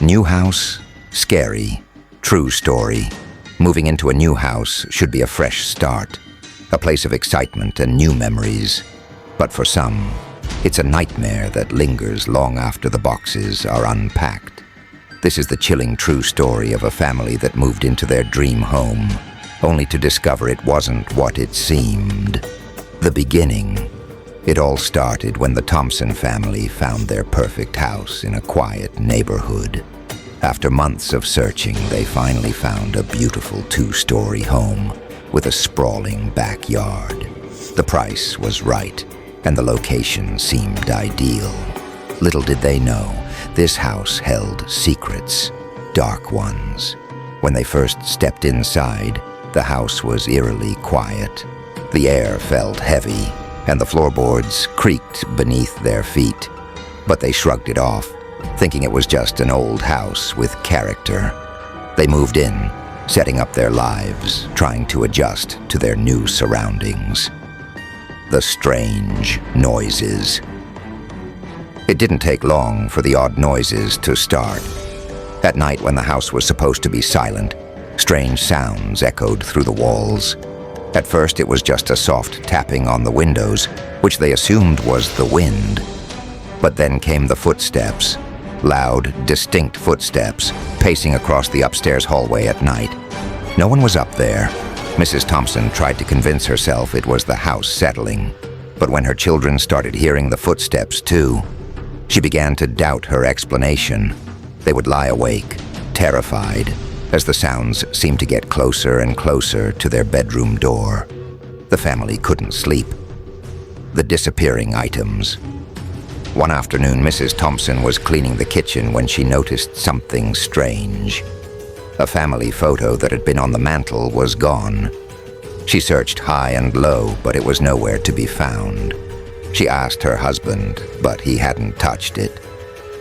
New house, scary. True story. Moving into a new house should be a fresh start, a place of excitement and new memories. But for some, it's a nightmare that lingers long after the boxes are unpacked. This is the chilling true story of a family that moved into their dream home, only to discover it wasn't what it seemed. The beginning. It all started when the Thompson family found their perfect house in a quiet neighborhood. After months of searching, they finally found a beautiful two-story home with a sprawling backyard. The price was right, and the location seemed ideal. Little did they know, this house held secrets, dark ones. When they first stepped inside, the house was eerily quiet. The air felt heavy, and the floorboards creaked beneath their feet. But they shrugged it off, thinking it was just an old house with character. They moved in, setting up their lives, trying to adjust to their new surroundings. The strange noises. It didn't take long for the odd noises to start. At night, when the house was supposed to be silent, strange sounds echoed through the walls. At first, it was just a soft tapping on the windows, which they assumed was the wind. But then came the footsteps, loud, distinct footsteps, pacing across the upstairs hallway at night. No one was up there. Mrs. Thompson tried to convince herself it was the house settling. But when her children started hearing the footsteps too, she began to doubt her explanation. They would lie awake, terrified, as the sounds seemed to get closer and closer to their bedroom door. The family couldn't sleep. The disappearing items. One afternoon, Mrs. Thompson was cleaning the kitchen when she noticed something strange. A family photo that had been on the mantel was gone. She searched high and low, but it was nowhere to be found. She asked her husband, but he hadn't touched it.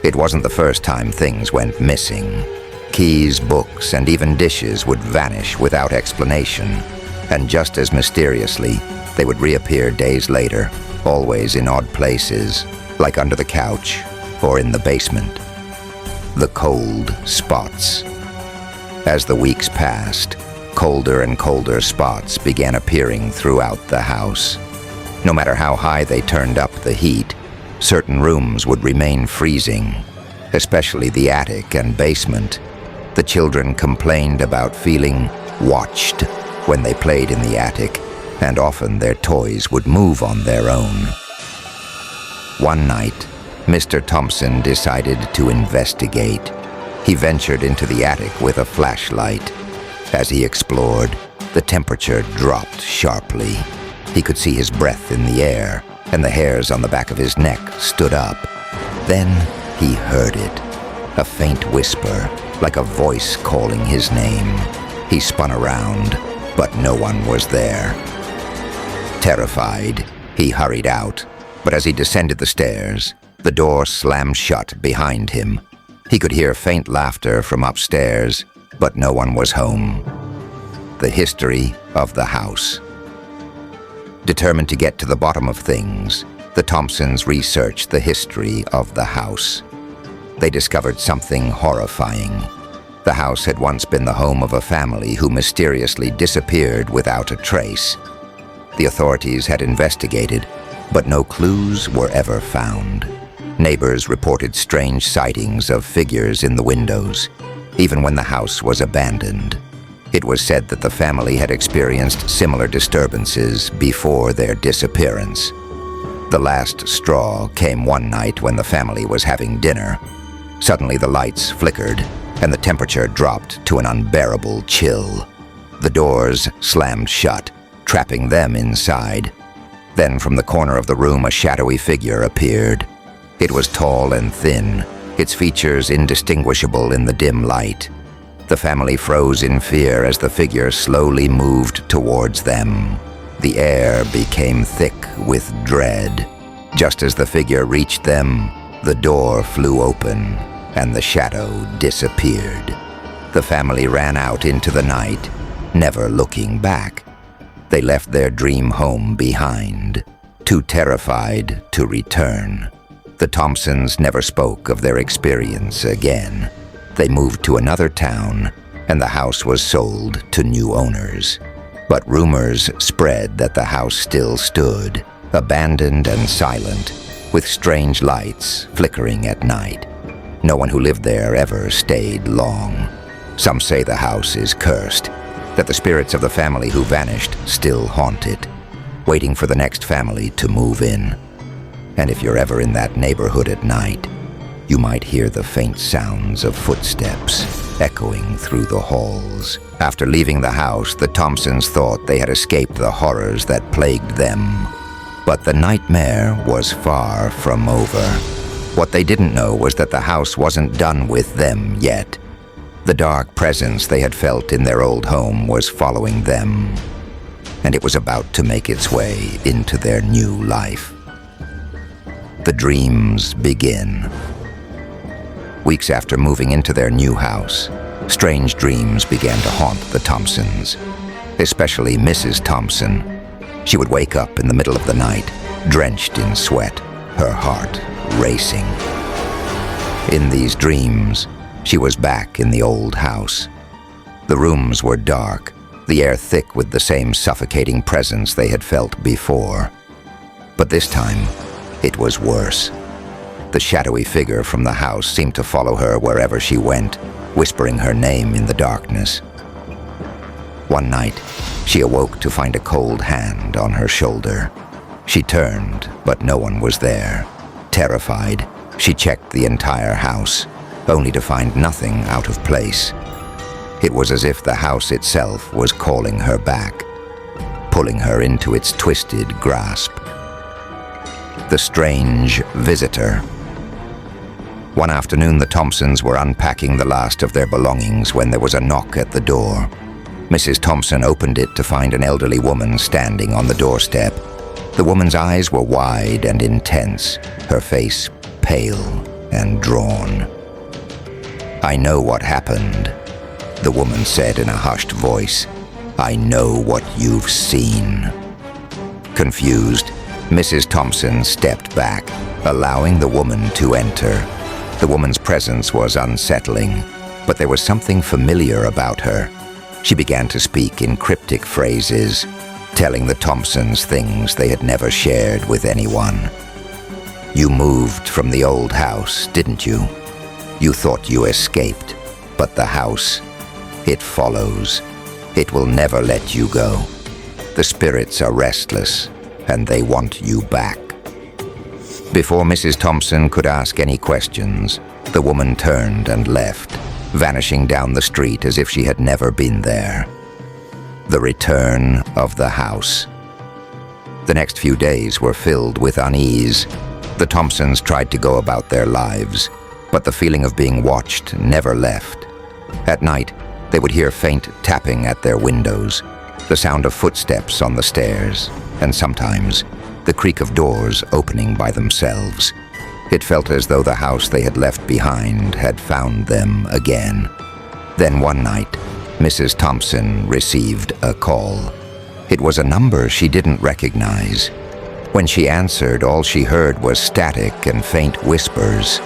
It wasn't the first time things went missing. Keys, books, and even dishes would vanish without explanation, and just as mysteriously, they would reappear days later, always in odd places, like under the couch or in the basement. The cold spots. As the weeks passed, colder and colder spots began appearing throughout the house. No matter how high they turned up the heat, certain rooms would remain freezing, especially the attic and basement. The children complained about feeling watched when they played in the attic, and often their toys would move on their own. One night, Mr. Thompson decided to investigate. He ventured into the attic with a flashlight. As he explored, the temperature dropped sharply. He could see his breath in the air, and the hairs on the back of his neck stood up. Then he heard it, a faint whisper, like a voice calling his name. He spun around, but no one was there. Terrified, he hurried out, but as he descended the stairs, the door slammed shut behind him. He could hear faint laughter from upstairs, but no one was home. The history of the house. Determined to get to the bottom of things, the Thompsons researched the history of the house. They discovered something horrifying. The house had once been the home of a family who mysteriously disappeared without a trace. The authorities had investigated, but no clues were ever found. Neighbors reported strange sightings of figures in the windows, even when the house was abandoned. It was said that the family had experienced similar disturbances before their disappearance. The last straw came one night when the family was having dinner. Suddenly the lights flickered, and the temperature dropped to an unbearable chill. The doors slammed shut, trapping them inside. Then from the corner of the room a shadowy figure appeared. It was tall and thin, its features indistinguishable in the dim light. The family froze in fear as the figure slowly moved towards them. The air became thick with dread. Just as the figure reached them, the door flew open, and the shadow disappeared. The family ran out into the night, never looking back. They left their dream home behind, too terrified to return. The Thompsons never spoke of their experience again. They moved to another town, and the house was sold to new owners. But rumors spread that the house still stood, abandoned and silent, with strange lights flickering at night. No one who lived there ever stayed long. Some say the house is cursed, that the spirits of the family who vanished still haunt it, waiting for the next family to move in. And if you're ever in that neighborhood at night, you might hear the faint sounds of footsteps echoing through the halls. After leaving the house, the Thompsons thought they had escaped the horrors that plagued them. But the nightmare was far from over. What they didn't know was that the house wasn't done with them yet. The dark presence they had felt in their old home was following them, and it was about to make its way into their new life. The dreams begin. Weeks after moving into their new house, strange dreams began to haunt the Thompsons, especially Mrs. Thompson. She would wake up in the middle of the night, drenched in sweat, her heart racing. In these dreams, she was back in the old house. The rooms were dark, the air thick with the same suffocating presence they had felt before. But this time, it was worse. The shadowy figure from the house seemed to follow her wherever she went, whispering her name in the darkness. One night, she awoke to find a cold hand on her shoulder. She turned, but no one was there. Terrified, she checked the entire house, only to find nothing out of place. It was as if the house itself was calling her back, pulling her into its twisted grasp. The strange visitor. One afternoon, the Thompsons were unpacking the last of their belongings when there was a knock at the door. Mrs. Thompson opened it to find an elderly woman standing on the doorstep. The woman's eyes were wide and intense, her face pale and drawn. "I know what happened," the woman said in a hushed voice. "I know what you've seen." Confused, Mrs. Thompson stepped back, allowing the woman to enter. The woman's presence was unsettling, but there was something familiar about her. She began to speak in cryptic phrases, telling the Thompsons things they had never shared with anyone. "You moved from the old house, didn't you? You thought you escaped, but the house, it follows. It will never let you go. The spirits are restless, and they want you back." Before Mrs. Thompson could ask any questions, the woman turned and left, vanishing down the street as if she had never been there. The return of the house. The next few days were filled with unease. The Thompsons tried to go about their lives, but the feeling of being watched never left. At night, they would hear faint tapping at their windows, the sound of footsteps on the stairs, and sometimes the creak of doors opening by themselves. It felt as though the house they had left behind had found them again. Then one night, Mrs. Thompson received a call. It was a number she didn't recognize. When she answered, all she heard was static and faint whispers.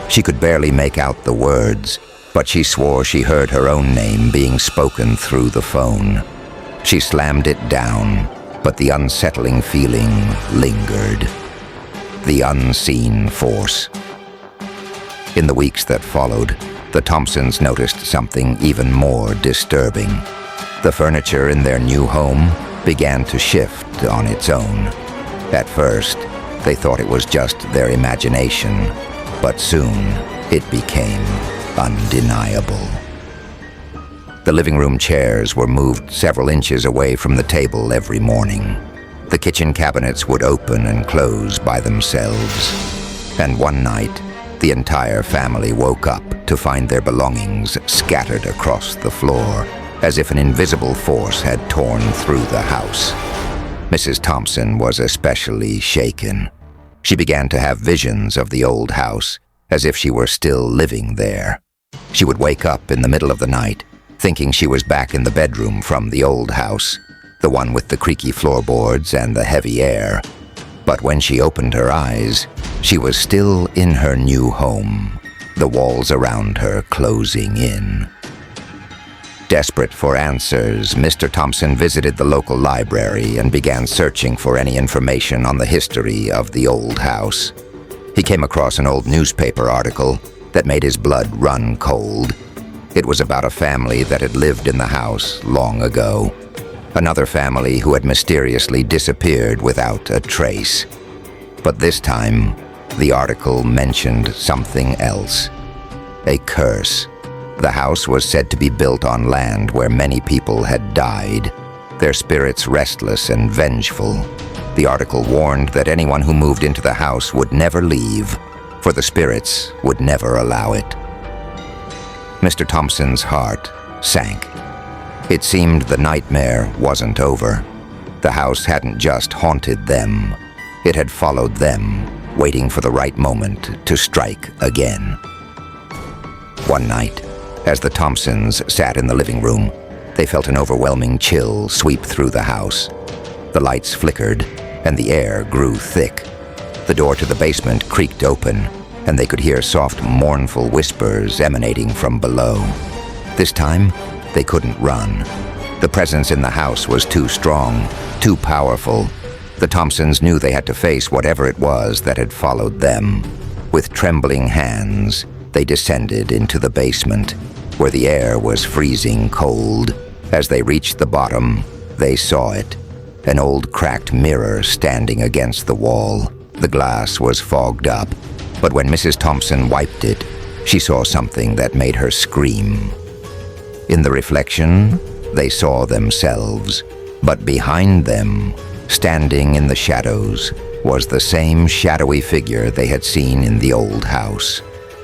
She could barely make out the words, but she swore she heard her own name being spoken through the phone. She slammed it down, but the unsettling feeling lingered. The unseen force. In the weeks that followed, the Thompsons noticed something even more disturbing. The furniture in their new home began to shift on its own. At first, they thought it was just their imagination, but soon it became undeniable. The living room chairs were moved several inches away from the table every morning. The kitchen cabinets would open and close by themselves. And one night, the entire family woke up to find their belongings scattered across the floor, as if an invisible force had torn through the house. Mrs. Thompson was especially shaken. She began to have visions of the old house, as if she were still living there. She would wake up in the middle of the night, thinking she was back in the bedroom from the old house, the one with the creaky floorboards and the heavy air. But when she opened her eyes, she was still in her new home, the walls around her closing in. Desperate for answers, Mr. Thompson visited the local library and began searching for any information on the history of the old house. He came across an old newspaper article that made his blood run cold. It was about a family that had lived in the house long ago. Another family who had mysteriously disappeared without a trace. But this time, the article mentioned something else. A curse. The house was said to be built on land where many people had died, their spirits restless and vengeful. The article warned that anyone who moved into the house would never leave, for the spirits would never allow it. Mr. Thompson's heart sank. It seemed the nightmare wasn't over. The house hadn't just haunted them, it had followed them, waiting for the right moment to strike again. One night, as the Thompsons sat in the living room, they felt an overwhelming chill sweep through the house. The lights flickered, and the air grew thick. The door to the basement creaked open, and they could hear soft, mournful whispers emanating from below. This time, they couldn't run. The presence in the house was too strong, too powerful. The Thompsons knew they had to face whatever it was that had followed them. With trembling hands, they descended into the basement, where the air was freezing cold. As they reached the bottom, they saw it. An old cracked mirror standing against the wall. The glass was fogged up, but when Mrs. Thompson wiped it, she saw something that made her scream. In the reflection, they saw themselves, but behind them, standing in the shadows, was the same shadowy figure they had seen in the old house.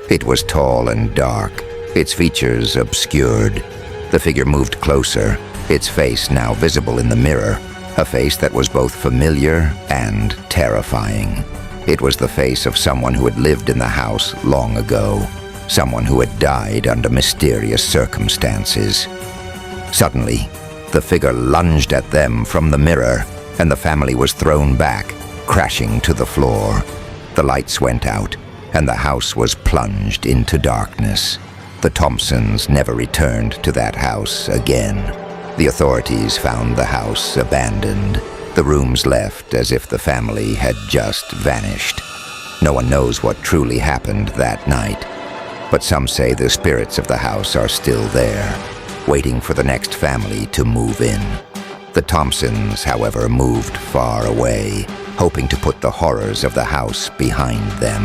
It was tall and dark, its features obscured. The figure moved closer, its face now visible in the mirror, a face that was both familiar and terrifying. It was the face of someone who had lived in the house long ago, someone who had died under mysterious circumstances. Suddenly, the figure lunged at them from the mirror, and the family was thrown back, crashing to the floor. The lights went out, and the house was plunged into darkness. The Thompsons never returned to that house again. The authorities found the house abandoned, the rooms left as if the family had just vanished. No one knows what truly happened that night, but some say the spirits of the house are still there, waiting for the next family to move in. The Thompsons, however, moved far away, hoping to put the horrors of the house behind them.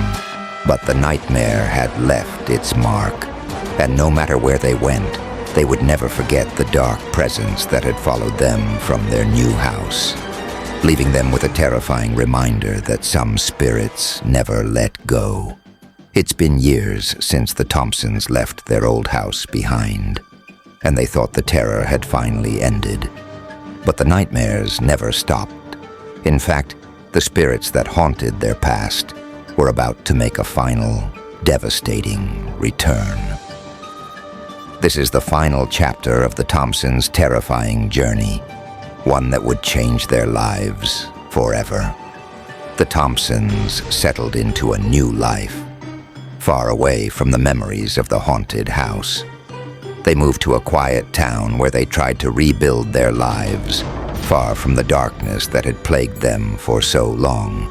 But the nightmare had left its mark, and no matter where they went, they would never forget the dark presence that had followed them from their new house, leaving them with a terrifying reminder that some spirits never let go. It's been years since the Thompsons left their old house behind, and they thought the terror had finally ended. But the nightmares never stopped. In fact, the spirits that haunted their past were about to make a final, devastating return. This is the final chapter of the Thompsons' terrifying journey, one that would change their lives forever. The Thompsons settled into a new life, far away from the memories of the haunted house. They moved to a quiet town where they tried to rebuild their lives, far from the darkness that had plagued them for so long.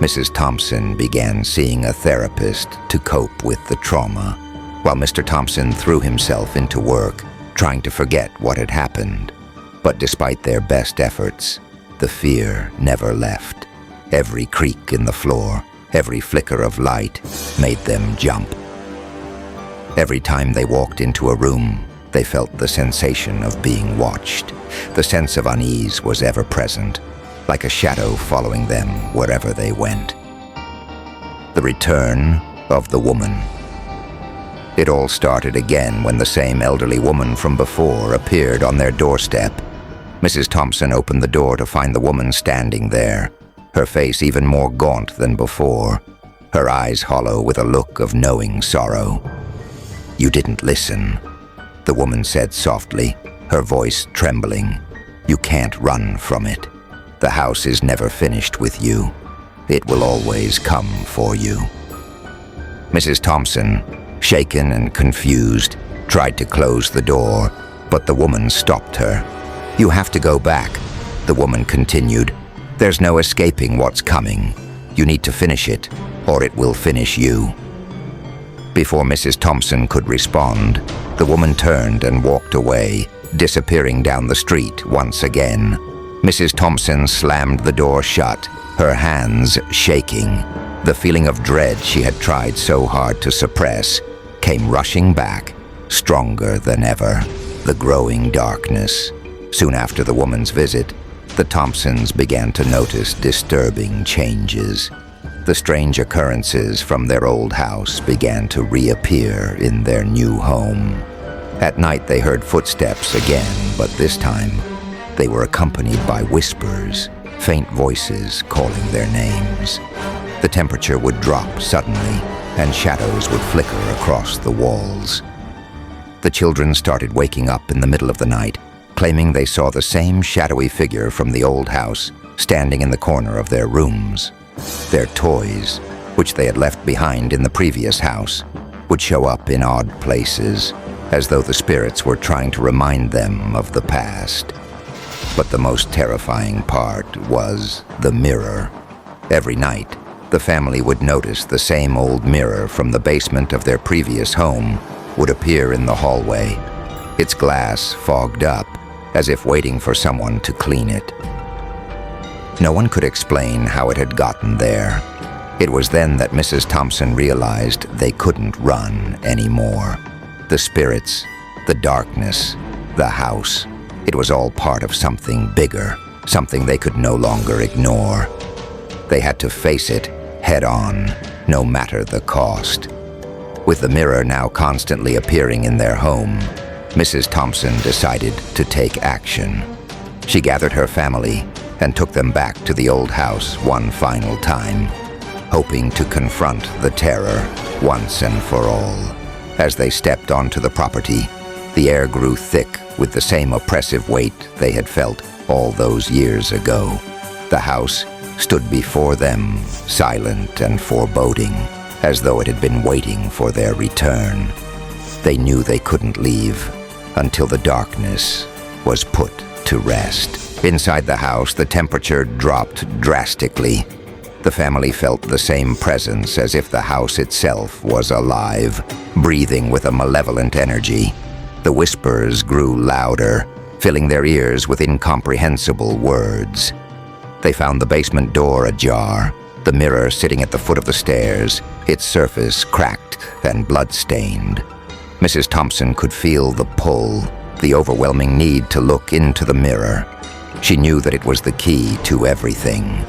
Mrs. Thompson began seeing a therapist to cope with the trauma, while Mr. Thompson threw himself into work, trying to forget what had happened. But despite their best efforts, the fear never left. Every creak in the floor, every flicker of light made them jump. Every time they walked into a room, they felt the sensation of being watched. The sense of unease was ever present, like a shadow following them wherever they went. The return of the woman. It all started again when the same elderly woman from before appeared on their doorstep. Mrs. Thompson opened the door to find the woman standing there, her face even more gaunt than before, her eyes hollow with a look of knowing sorrow. "You didn't listen," the woman said softly, her voice trembling. "You can't run from it. The house is never finished with you. It will always come for you." Mrs. Thompson, shaken and confused, tried to close the door, but the woman stopped her. "You have to go back," the woman continued. "There's no escaping what's coming. You need to finish it, or it will finish you." Before Mrs. Thompson could respond, the woman turned and walked away, disappearing down the street once again. Mrs. Thompson slammed the door shut, her hands shaking. The feeling of dread she had tried so hard to suppress came rushing back, stronger than ever. The growing darkness. Soon after the woman's visit, the Thompsons began to notice disturbing changes. The strange occurrences from their old house began to reappear in their new home. At night they heard footsteps again, but this time they were accompanied by whispers, faint voices calling their names. The temperature would drop suddenly, and shadows would flicker across the walls. The children started waking up in the middle of the night, claiming they saw the same shadowy figure from the old house standing in the corner of their rooms. Their toys, which they had left behind in the previous house, would show up in odd places, as though the spirits were trying to remind them of the past. But the most terrifying part was the mirror. Every night, the family would notice the same old mirror from the basement of their previous home would appear in the hallway, its glass fogged up, as if waiting for someone to clean it. No one could explain how it had gotten there. It was then that Mrs. Thompson realized they couldn't run anymore. The spirits, the darkness, the house, it was all part of something bigger, something they could no longer ignore. They had to face it head on, no matter the cost. With the mirror now constantly appearing in their home, Mrs. Thompson decided to take action. She gathered her family and took them back to the old house one final time, hoping to confront the terror once and for all. As they stepped onto the property, the air grew thick with the same oppressive weight they had felt all those years ago. The house stood before them, silent and foreboding, as though it had been waiting for their return. They knew they couldn't leave until the darkness was put to rest. Inside the house, the temperature dropped drastically. The family felt the same presence, as if the house itself was alive, breathing with a malevolent energy. The whispers grew louder, filling their ears with incomprehensible words. They found the basement door ajar, the mirror sitting at the foot of the stairs, its surface cracked and blood-stained. Mrs. Thompson could feel the pull, the overwhelming need to look into the mirror. She knew that it was the key to everything.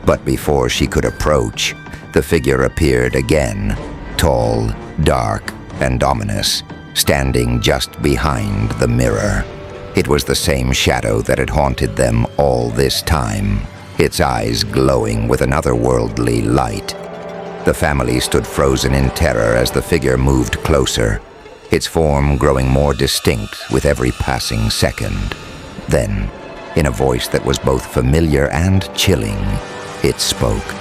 But before she could approach, the figure appeared again, tall, dark, and ominous, standing just behind the mirror. It was the same shadow that had haunted them all this time, its eyes glowing with an otherworldly light. The family stood frozen in terror as the figure moved closer, its form growing more distinct with every passing second. Then, in a voice that was both familiar and chilling, it spoke.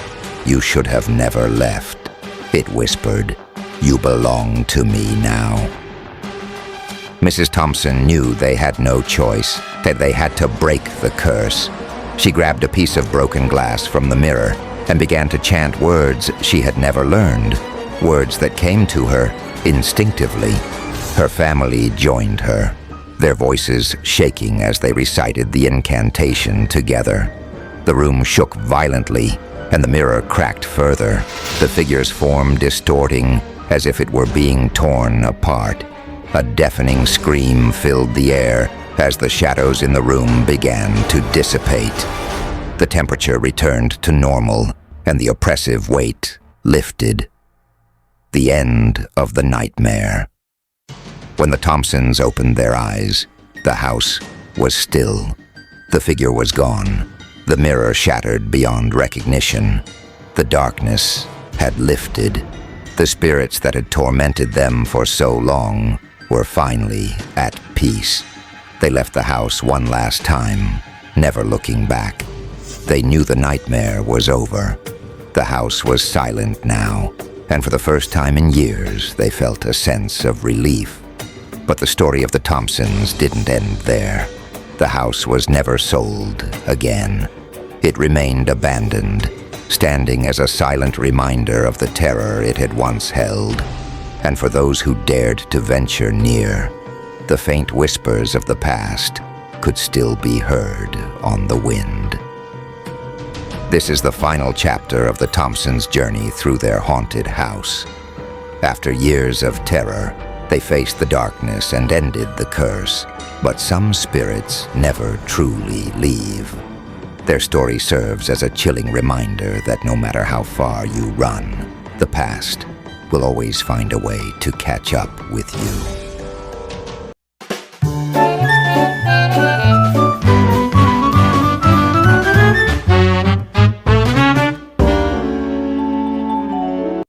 "You should have never left," it whispered. "You belong to me now." Mrs. Thompson knew they had no choice, that they had to break the curse. She grabbed a piece of broken glass from the mirror and began to chant words she had never learned, words that came to her instinctively. Her family joined her, their voices shaking as they recited the incantation together. The room shook violently, and the mirror cracked further, the figure's form distorting as if it were being torn apart. A deafening scream filled the air as the shadows in the room began to dissipate. The temperature returned to normal, and the oppressive weight lifted. The end of the nightmare. When the Thompsons opened their eyes, the house was still. The figure was gone, the mirror shattered beyond recognition. The darkness had lifted. The spirits that had tormented them for so long were finally at peace. They left the house one last time, never looking back. They knew the nightmare was over. The house was silent now, and for the first time in years, they felt a sense of relief. But the story of the Thompsons didn't end there. The house was never sold again. It remained abandoned, standing as a silent reminder of the terror it had once held. And for those who dared to venture near, the faint whispers of the past could still be heard on the wind. This is the final chapter of the Thompsons' journey through their haunted house. After years of terror, they faced the darkness and ended the curse. But some spirits never truly leave. Their story serves as a chilling reminder that no matter how far you run, the past will always find a way to catch up with you.